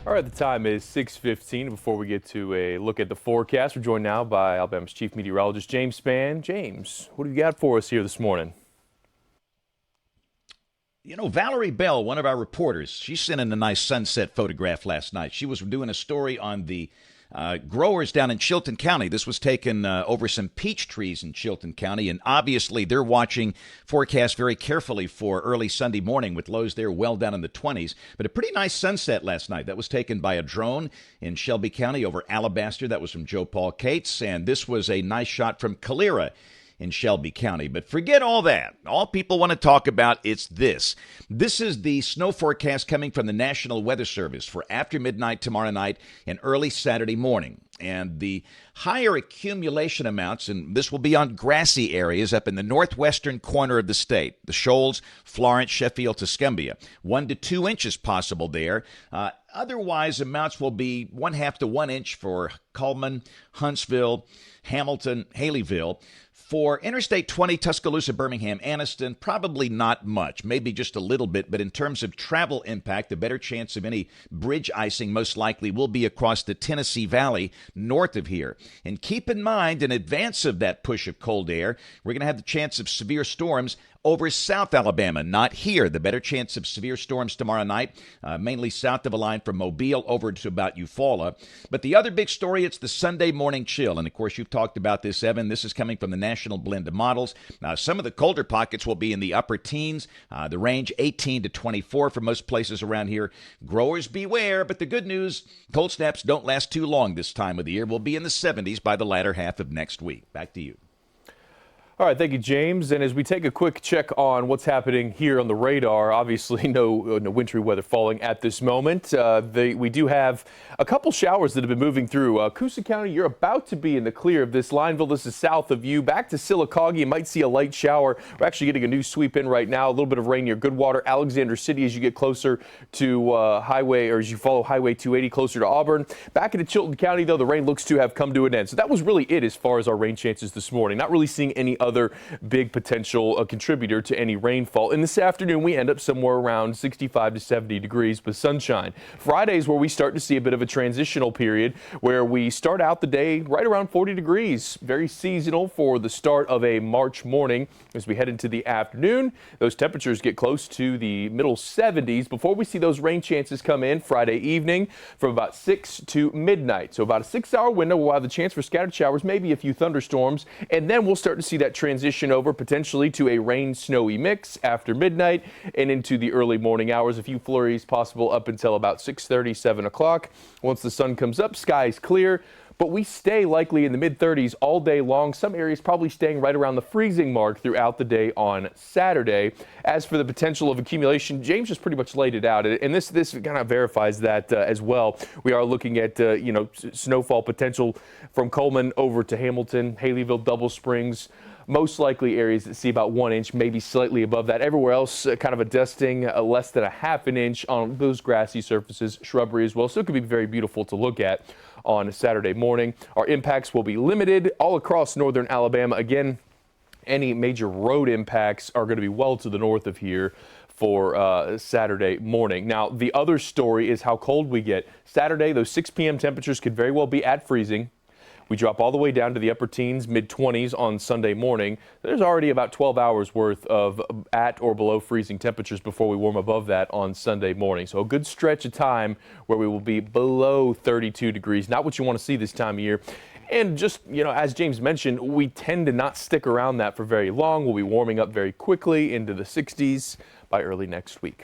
All right, the time is 6:15. Before we get to a look at the forecast, we're joined now by Alabama's chief meteorologist, James Spann. James, what have you got for us here this morning? Valerie Bell, one of our reporters, she sent in a nice sunset photograph last night. She was doing a story on the growers down in Chilton County. This was taken over some peach trees in Chilton County, and obviously they're watching forecast very carefully for early Sunday morning with lows there well down in the 20s. But a pretty nice sunset last night. That was taken by a drone in Shelby County over Alabaster. That was from Joe Paul Cates, and this was a nice shot from Calera in Shelby County. But forget all that. All people want to talk about is this. This is the snow forecast coming from the National Weather Service for after midnight tomorrow night and early Saturday morning. And the higher accumulation amounts, and this will be on grassy areas up in the northwestern corner of the state, the Shoals, Florence, Sheffield, Tuscumbia, 1 to 2 inches possible there. Otherwise, amounts will be 1/2 to 1 inch for Cullman, Huntsville, Hamilton, Haleyville. For Interstate 20, Tuscaloosa, Birmingham, Anniston, probably not much, maybe just a little bit, but in terms of travel impact, the better chance of any bridge icing most likely will be across the Tennessee Valley north of here. And keep in mind, in advance of that push of cold air, we're going to have the chance of severe storms over South Alabama, not here. The better chance of severe storms tomorrow night, mainly south of a line from Mobile over to about Eufaula. But the other big story, it's the Sunday morning chill. And of course, you've talked about this, Evan. This is coming from the National Blend of Models. Some of the colder pockets will be in the upper teens, the range 18 to 24 for most places around here. Growers beware, but the good news, cold snaps don't last too long this time of the year. We'll be in the 70s by the latter half of next week. Back to you. All right, thank you, James. And as we take a quick check on what's happening here on the radar, obviously no wintry weather falling at this moment. We do have a couple showers that have been moving through. Coosa County, you're about to be in the clear of this. Lineville, this is south of you. Back to Sylacauga, you might see a light shower. We're actually getting a new sweep in right now. A little bit of rain near Goodwater, Alexander City as you get closer to as you follow Highway 280 closer to Auburn. Back into Chilton County, though, the rain looks to have come to an end. So that was really it as far as our rain chances this morning. Not really seeing any other big potential contributor to any rainfall. And this afternoon, we end up somewhere around 65 to 70 degrees with sunshine. Friday is where we start to see a bit of a transitional period where we start out the day right around 40 degrees. Very seasonal for the start of a March morning. As we head into the afternoon, those temperatures get close to the middle 70s before we see those rain chances come in Friday evening from about 6 to midnight. So about a 6-hour window, we'll have the chance for scattered showers, maybe a few thunderstorms, and then we'll start to see that transition over potentially to a rain-snowy mix after midnight and into the early morning hours. A few flurries possible up until about 6:30, 7 o'clock. Once the sun comes up, skies clear, but we stay likely in the mid-30s all day long. Some areas probably staying right around the freezing mark throughout the day on Saturday. As for the potential of accumulation, James just pretty much laid it out, and this kind of verifies that as well. We are looking at snowfall potential from Cullman over to Hamilton, Haleyville, Double Springs. Most likely areas that see about 1 inch, maybe slightly above that. Everywhere else, kind of a dusting, less than a half an inch on those grassy surfaces, shrubbery as well. So it could be very beautiful to look at on a Saturday morning. Our impacts will be limited all across northern Alabama. Again, any major road impacts are going to be well to the north of here for Saturday morning. Now, the other story is how cold we get. Saturday, those 6 p.m. temperatures could very well be at freezing. We drop all the way down to the upper teens, mid-20s on Sunday morning. There's already about 12 hours worth of at or below freezing temperatures before we warm above that on Sunday morning. So a good stretch of time where we will be below 32 degrees. Not what you want to see this time of year. And just, as James mentioned, we tend to not stick around that for very long. We'll be warming up very quickly into the 60s by early next week.